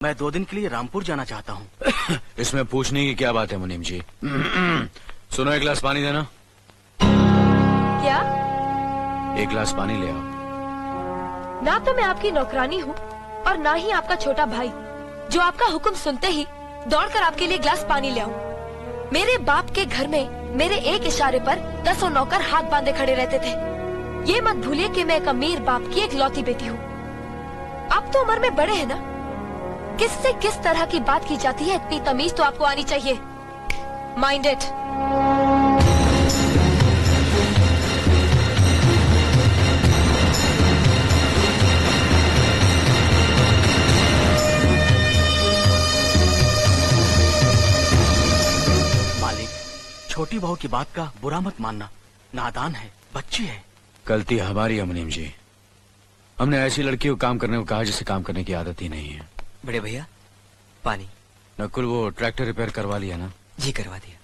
मैं 2 दिन के लिए रामपुर जाना चाहता हूँ। इसमें पूछने की क्या बात है मुनीम जी? सुनो, 1 गिलास पानी देना। क्या? 1 गिलास पानी ले आओ। ना तो मैं आपकी नौकरानी हूँ और ना ही आपका छोटा भाई जो आपका हुक्म सुनते ही दौड़कर आपके लिए गिलास पानी ले आऊं। मेरे बाप के घर में मेरे एक इशारे पर 10 नौकर हाथ बांधे खड़े रहते थे। ये मत भूलिए कि मैं एक अमीर बाप की एक लौती बेटी हूँ। आप तो उम्र में बड़े हैं ना, किससे किस तरह की बात की जाती है इतनी तमीज तो आपको आनी चाहिए। Mind it. मालिक, छोटी बहू की बात का बुरा मत मानना, नादान है, बच्ची है। गलती हमारी है मुनीम जी। हमने ऐसी लड़की को काम करने को कहा जिसे काम करने की आदत ही नहीं है। बड़े भैया पानी। नकुल, वो ट्रैक्टर रिपेयर करवा लिया ना? जी करवा दिया।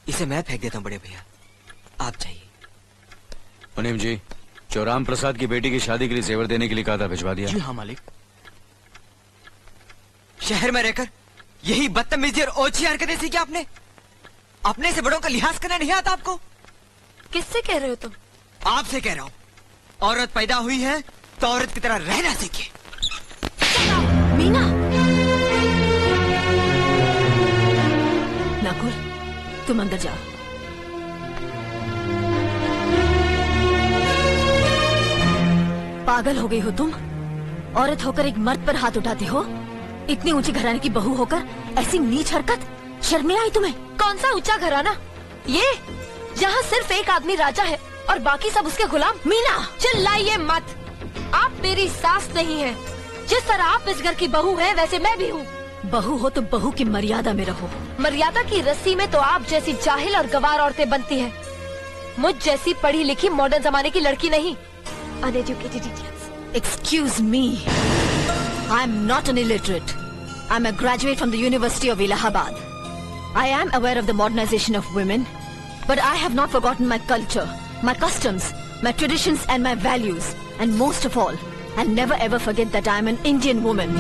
इसे मैं फेंक देता हूँ बड़े भैया, आप जाइए। मुनीम जी, जो राम प्रसाद की बेटी की शादी के लिए जेवर देने के लिए कहा था, भिजवा दिया? जी हाँ मालिक। शहर में रहकर यही बदतमीजी और ओछी हरकतें सीखी आपने? अपने से बड़ों का लिहाज करना नहीं आता आपको? किससे कह रहे हो तुम? आपसे कह रहा हूँ। औरत पैदा हुई है तो औरत की तरह रहना सीखिए। मीना। नकुल, तुम अंदर जाओ। पागल हो गई हो तुम? औरत होकर एक मर्द पर हाथ उठाती हो? इतनी ऊंची घराने की बहू होकर ऐसी नीच हरकत, शर्म नहीं आई तुम्हें? कौन सा ऊंचा घराना? ये जहाँ सिर्फ एक आदमी राजा है और बाकी सब उसके गुलाम। मीना, चिल्लाइए मत। आप मेरी सास नहीं है। जिस तरह आप इस घर की बहू है वैसे मैं भी हूँ। बहू हो तो बहू की मर्यादा में रहो। मर्यादा की रस्सी में तो आप जैसी जाहिल और गवार औरतें बनती हैं। मुझ जैसी पढ़ी लिखी मॉडर्न जमाने की लड़की नहीं। Uneducated idiots. Excuse me, I am not an illiterate. I am a graduate from the University of Allahabad. I am aware of the modernization of women, but I have not forgotten my culture, my customs, my traditions and my values. And most of all, I never ever forget that I am an Indian woman.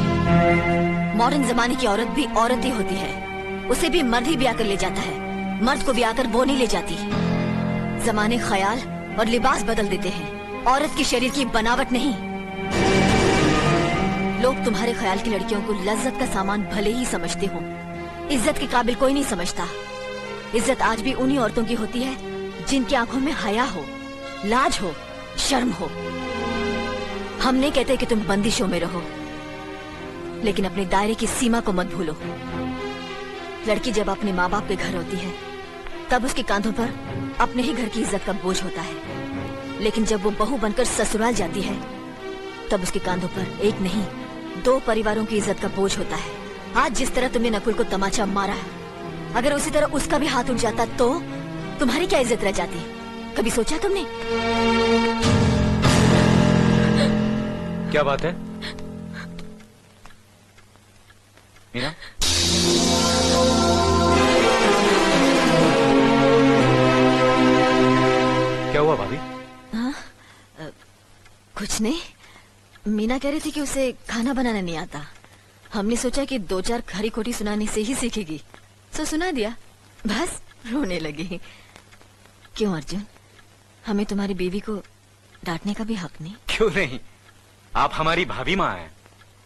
Modern जमाने की औरत भी औरत ही होती है। उसे भी मर्द ही ब्याह कर ले जाता है, मर्द को ब्याह कर वो नहीं ले जाती। जमाने ख्याल और लिबास बदल देते हैं, औरत के शरीर की बनावट नहीं। लोग तुम्हारे ख्याल की लड़कियों को लज्जत का सामान भले ही समझते हो, इज्जत के काबिल कोई नहीं समझता। इज्जत आज भी उन्हीं औरतों की होती है जिनकी आंखों में हया हो, लाज हो, शर्म हो। हम नहीं कहते कि तुम बंदिशों में रहो, लेकिन अपने दायरे की सीमा को मत भूलो। लड़की जब अपने माँ बाप के घर होती है तब उसके कांधों पर अपने ही घर की इज्जत का बोझ होता है, लेकिन जब वो बहू बनकर ससुराल जाती है तब उसके कांधों पर एक नहीं 2 परिवारों की इज्जत का बोझ होता है। आज जिस तरह तुमने नकुल को तमाचा मारा है, अगर उसी तरह उसका भी हाथ उठ जाता तो तुम्हारी क्या इज्जत रह जाती? कभी सोचा तुमने? क्या बात है मीना? क्या हुआ भाभी? कुछ नहीं। मीना कह रही थी कि उसे खाना बनाना नहीं आता। हमने सोचा कि 2-4 खरी खोटी सुनाने से ही सीखेगी, तो सुना दिया। बस रोने लगी। क्यों अर्जुन, हमें तुम्हारी बीवी को डांटने का भी हक नहीं? क्यों नहीं, आप हमारी भाभी माँ हैं।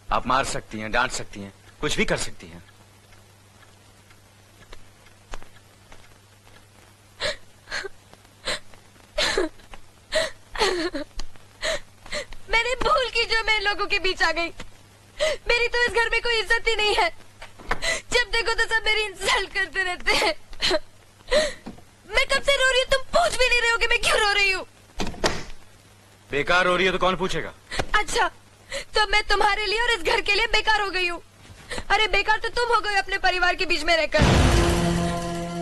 आप मार सकती हैं, डांट सकती हैं, कुछ भी कर सकती हैं। मैंने भूल की जो मैं इन लोगों के बीच आ गई। मेरी तो इस घर में कोई इज्जत ही नहीं है। जब देखो तो सब मेरी इंसल्ट करते रहते हैं। मैं कब से रो रही हूँ, तुम पूछ भी नहीं रहे हो कि मैं क्यों रो रही हूँ। बेकार हो रही है तो कौन पूछेगा? अच्छा, तो मैं तुम्हारे लिए और इस घर के लिए बेकार हो गई हूँ। अरे बेकार तो तुम हो गए अपने परिवार के बीच में रहकर।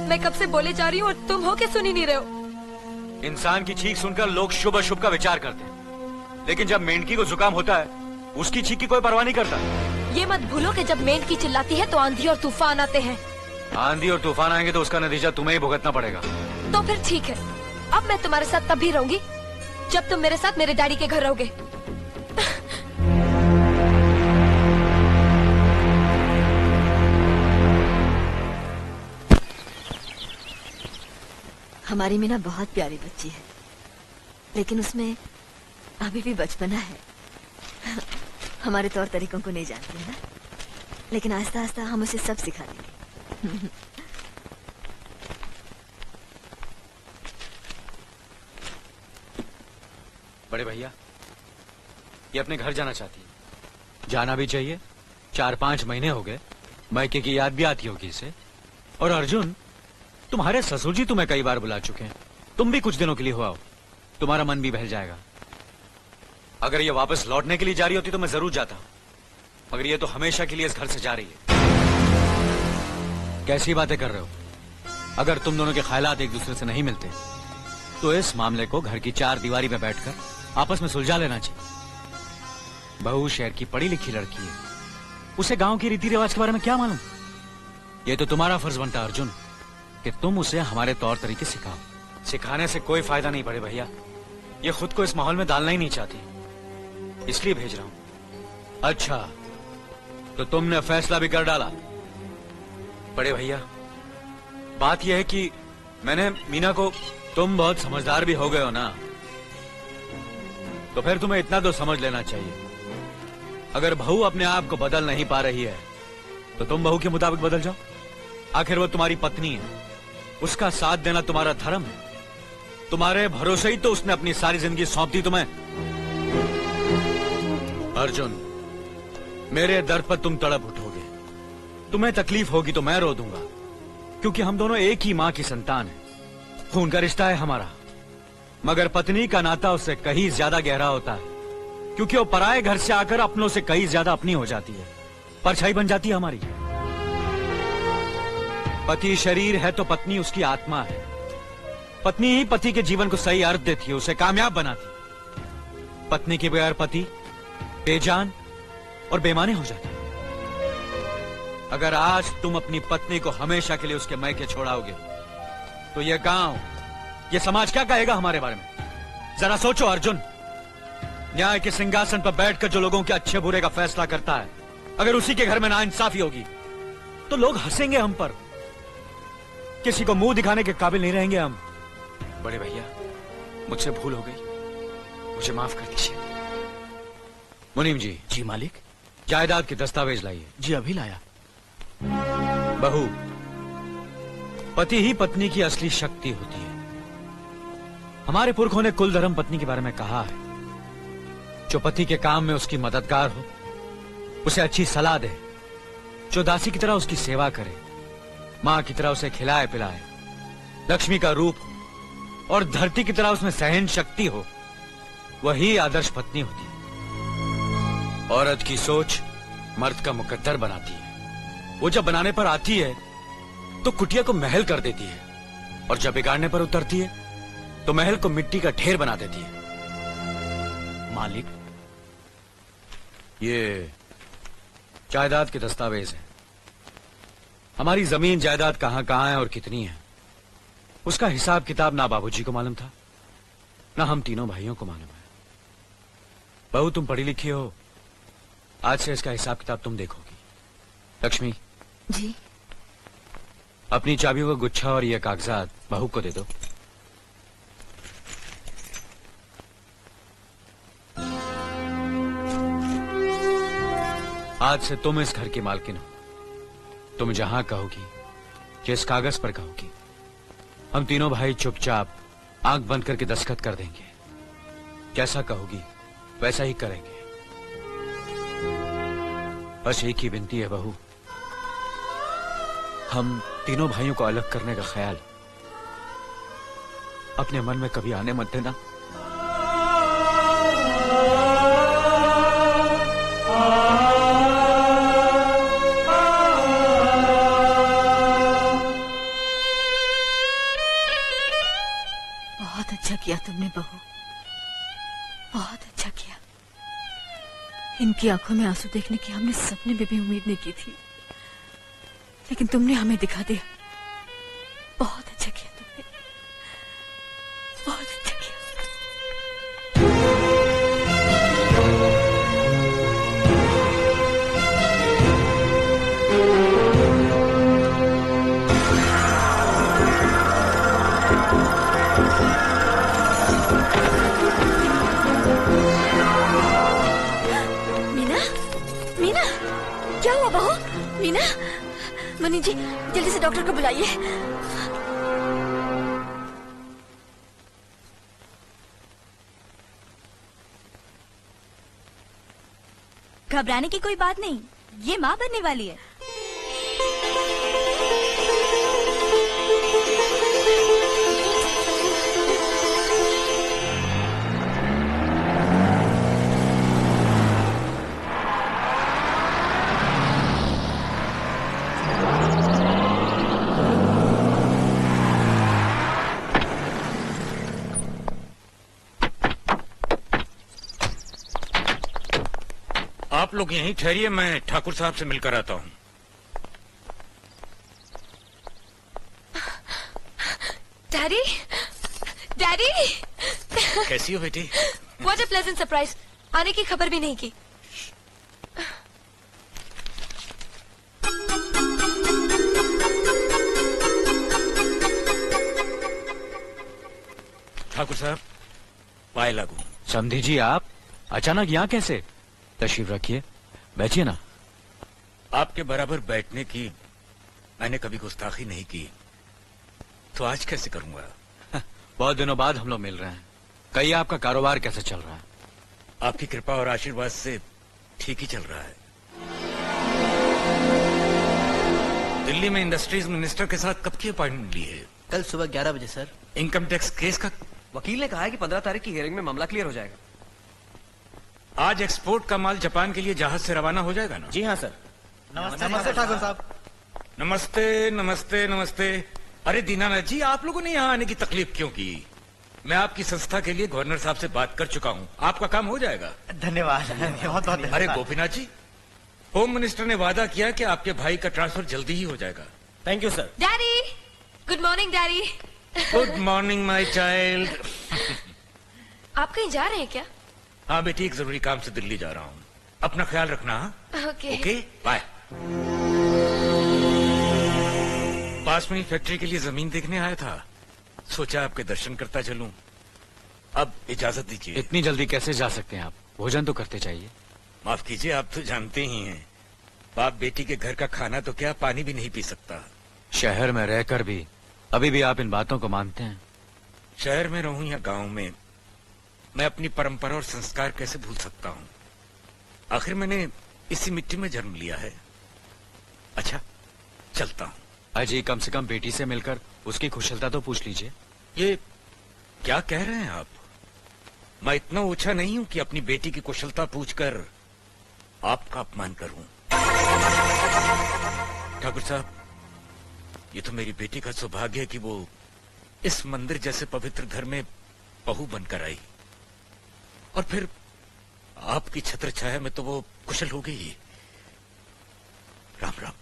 मैं कब से बोले जा रही हूँ और तुम हो के सुन ही नहीं रहे हो। इंसान की चीख सुनकर लोग शुभ अशुभ का विचार करते हैं, लेकिन जब मेंढकी को जुकाम होता है उसकी चीख की कोई परवाह नहीं करता। ये मत भूलो कि जब मेंढकी चिल्लाती है तो आंधी और तूफान आते हैं। आंधी और तूफान आएंगे तो उसका नतीजा तुम्हें ही भुगतना पड़ेगा। तो फिर ठीक है, अब मैं तुम्हारे साथ तब भी रहूंगी जब तुम मेरे साथ मेरे डैडी के घर रहोगे। हमारी मीना बहुत प्यारी बच्ची है, लेकिन उसमें अभी भी बचपना है। हमारे तौर तरीकों को नहीं जानती है ना, लेकिन आस्ता आस्ता हम उसे सब सिखा देंगे। बड़े भैया, ये अपने घर जाना चाहती है। जाना भी चाहिए। 4-5 महीने हो गए, मायके की याद भी आती होगी इसे। और अर्जुन, तुम्हारे ससुर जी तुम्हें कई बार बुला चुके हैं। तुम भी कुछ दिनों के लिए हो आओ, तुम्हारा मन भी बहल जाएगा। अगर ये वापस लौटने के लिए जा रही होती तो मैं जरूर जाता, मगर ये तो हमेशा के लिए इस घर से जा रही है। कैसी बातें कर रहे हो? अगर तुम दोनों के ख्यालात एक दूसरे से नहीं मिलते तो इस मामले को घर की 4 दीवारी में बैठकर आपस में सुलझा लेना चाहिए। बहू शहर की पढ़ी लिखी लड़की है, उसे गांव की रीति रिवाज के बारे में क्या मालूम? ये तो तुम्हारा फर्ज बनता अर्जुन कि तुम उसे हमारे तौर तरीके सिखाओ। सिखाने से कोई फायदा नहीं बड़े भैया, ये खुद को इस माहौल में डालना ही नहीं चाहती, इसलिए भेज रहा हूं। अच्छा, तो तुमने फैसला भी कर डाला? बड़े भैया, बात यह है कि मैंने मीना को, तुम बहुत समझदार भी हो गए हो ना, तो फिर तुम्हें इतना तो समझ लेना चाहिए, अगर बहू अपने आप को बदल नहीं पा रही है तो तुम बहू के मुताबिक बदल जाओ। आखिर वो तुम्हारी पत्नी है, उसका साथ देना तुम्हारा धर्म है। तुम्हारे भरोसे ही तो उसने अपनी सारी जिंदगी सौंप दी तुम्हें। अर्जुन, मेरे दर्द पर तुम तड़प उठोगे, तुम्हें तकलीफ होगी तो मैं रो दूंगा, क्योंकि हम दोनों एक ही मां की संतान हैं। खून का रिश्ता है हमारा, मगर पत्नी का नाता उससे कहीं ज्यादा गहरा होता है, क्योंकि वो पराये घर से आकर अपनों से कहीं ज्यादा अपनी हो जाती है, परछाई बन जाती है हमारी। पति शरीर है तो पत्नी उसकी आत्मा है। पत्नी ही पति के जीवन को सही अर्थ देती है, उसे कामयाब बनाती। पत्नी के बगैर पति बेजान और बेमाने हो जाते हैं। अगर आज तुम अपनी पत्नी को हमेशा के लिए उसके मैके छोड़ाओगे तो यह गांव, यह समाज क्या कहेगा हमारे बारे में? जरा सोचो अर्जुन, न्याय के सिंहासन पर बैठकर जो लोगों के अच्छे बुरे का फैसला करता है, अगर उसी के घर में नाइंसाफी होगी तो लोग हंसेंगे हम पर, किसी को मुंह दिखाने के काबिल नहीं रहेंगे हम। बड़े भैया, मुझसे भूल हो गई, मुझे माफ कर दीजिए। मुनीम जी। जी मालिक। जायदाद के दस्तावेज लाइए। जी अभी लाया। बहू, पति ही पत्नी की असली शक्ति होती है। हमारे पुरखों ने कुल धर्म पत्नी के बारे में कहा है, जो पति के काम में उसकी मददगार हो, उसे अच्छी सलाह दे, जो दासी की तरह उसकी सेवा करे, मां की तरह उसे खिलाए पिलाए, लक्ष्मी का रूप हो और धरती की तरह उसमें सहन शक्ति हो, वही आदर्श पत्नी होती है। औरत की सोच मर्द का मुकद्दर बनाती है। वो जब बनाने पर आती है तो कुटिया को महल कर देती है, और जब बिगाड़ने पर उतरती है तो महल को मिट्टी का ढेर बना देती है। मालिक, ये जायदाद के दस्तावेज हैं। हमारी जमीन जायदाद कहां कहां है और कितनी है, उसका हिसाब किताब ना बाबूजी को मालूम था, ना हम तीनों भाइयों को मालूम है। बहू, तुम पढ़ी लिखी हो, आज से इसका हिसाब किताब तुम देखोगी। लक्ष्मी जी। अपनी चाबियों का गुच्छा और ये कागजात बहू को दे दो। आज से तुम इस घर की मालकिन हो। तुम जहां कहोगी, जिस कागज पर कहोगी, हम तीनों भाई चुपचाप आंख बंद करके दस्तखत कर देंगे। जैसा कहोगी वैसा ही करेंगे। बस एक ही विनती है बहू, हम तीनों भाइयों को अलग करने का ख्याल अपने मन में कभी आने मत देना। बहुत अच्छा किया। इनकी आंखों में आंसू देखने की हमने सपने में भी उम्मीद नहीं की थी, लेकिन तुमने हमें दिखा दिया। बहुत अच्छा किया तुमने, बहुत अच्छा किया। मीना, मीना, क्या हुआ बहू? मीना, मनी जी जल्दी से डॉक्टर को बुलाइए। घबराने की कोई बात नहीं, ये माँ बनने वाली है। आप लोग यहीं ठहरिए, मैं ठाकुर साहब से मिलकर आता हूँ। डैडी, डैडी, कैसी हो बेटी? What a pleasant surprise. आने की खबर भी नहीं की। ठाकुर साहब, पाए लागू। समधी जी, आप अचानक यहाँ कैसे? तशरीफ रखिए, बैठिए ना। आपके बराबर बैठने की मैंने कभी गुस्ताखी नहीं की, तो आज कैसे करूंगा? बहुत दिनों बाद हम लोग मिल रहे हैं। कहिए, आपका कारोबार कैसे चल रहा है? आपकी कृपा और आशीर्वाद से ठीक ही चल रहा है। दिल्ली में इंडस्ट्रीज मिनिस्टर के साथ कब की अपॉइंटमेंट ली है? कल सुबह 11 बजे सर। इनकम टैक्स केस का वकील ने कहा है कि 15 तारीख की हियरिंग में मामला क्लियर हो जाएगा। आज एक्सपोर्ट का माल जापान के लिए जहाज से रवाना हो जाएगा ना? जी हाँ सर। नमस्ते ठाकुर साहब। नमस्ते नमस्ते नमस्ते। अरे दीनानाथ जी, आप लोगों ने यहाँ आने की तकलीफ क्यों की? मैं आपकी संस्था के लिए गवर्नर साहब से बात कर चुका हूँ, आपका काम हो जाएगा। धन्यवाद, बहुत बहुत धन्यवाद। अरे गोपीनाथ जी, होम मिनिस्टर ने वादा किया कि आपके भाई का ट्रांसफर जल्दी ही हो जाएगा। Thank you sir. Daddy, good morning daddy. Good morning my child. आप कहीं जा रहे हैं क्या? हाँ बेटी, एक जरूरी काम से दिल्ली जा रहा हूँ। अपना ख्याल रखना। ओके। Okay, bye. पास में ही फैक्ट्री के लिए जमीन देखने आया था, सोचा आपके दर्शन करता चलूं। अब इजाजत दीजिए। इतनी जल्दी कैसे जा सकते हैं आप? भोजन तो करते चाहिए। माफ कीजिए, आप तो जानते ही हैं, बाप बेटी के घर का खाना तो क्या, पानी भी नहीं पी सकता। शहर में रहकर भी अभी भी आप इन बातों को मानते हैं? शहर में रहूं या गांव में, मैं अपनी परंपरा और संस्कार कैसे भूल सकता हूँ? आखिर मैंने इसी मिट्टी में जन्म लिया है। अच्छा, चलता हूँ। अजी, कम से कम बेटी से मिलकर उसकी कुशलता तो पूछ लीजिए। ये क्या कह रहे हैं आप? मैं इतना ऊंचा नहीं हूं कि अपनी बेटी की कुशलता पूछकर आपका अपमान करूं। ठाकुर साहब, ये तो मेरी बेटी का सौभाग्य है कि वो इस मंदिर जैसे पवित्र घर में बहू बनकर आई, और फिर आपकी छत्र छाया में तो वो कुशल हो गई। राम राम।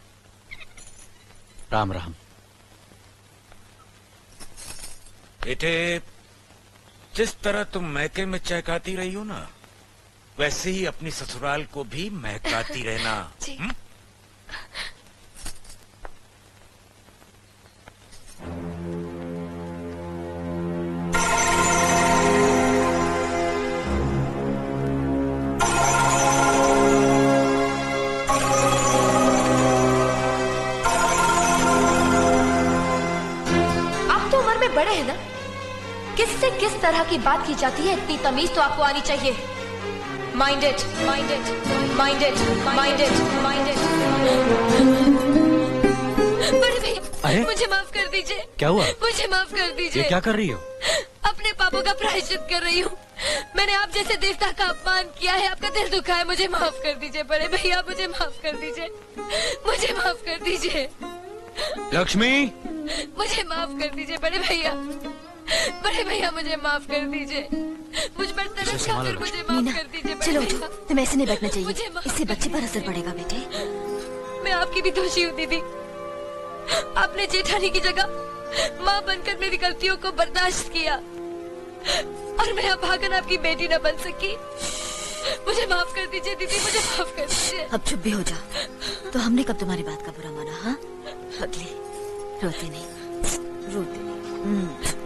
राम राम। बेटे, जिस तरह तुम मैके में चहकाती रही हो ना, वैसे ही अपनी ससुराल को भी महकाती रहना। जी। बड़े हैं ना, किससे किस तरह की बात की जाती है, इतनी तमीज तो आपको आनी चाहिए। Minded, minded, minded, minded, minded. बड़े भाई, मुझे माफ कर दीजिए। क्या हुआ? मुझे माफ कर दीजिए। ये क्या कर रही हो? अपने पापों का प्रायश्चित कर रही हूँ। मैंने आप जैसे देवता का अपमान किया है, आपका दिल दुखा है। मुझे माफ कर दीजिए बड़े भैया, मुझे माफ कर दीजिए, मुझे माफ कर दीजिए। लक्ष्मी, मुझे माफ कर दीजिए बड़े भैया, बड़े भैया मुझे माफ कर दीजिए, मुझ पर तरस खा कर मुझे माफ मीना, कर दीजिए बड़े चलो भैया। उठो, तुम्हें ऐसे नहीं बैठना मुझे चाहिए, माफ इससे बच्चे पर असर पड़ेगा बेटे। मैं आपकी भी दोषी हूँ दीदी। आपने जेठानी की जगह माँ बनकर मेरी गलतियों को बर्दाश्त किया और मैं अब भागन आपकी बेटी न बन सकी। मुझे माफ कर दीजिए दीदी, मुझे माफ कर दीजिए। अब चुप भी हो जा। तो हमने कब तुम्हारी बात का बुरा माना? हाँ पगली, रोते नहीं, रोते नहीं।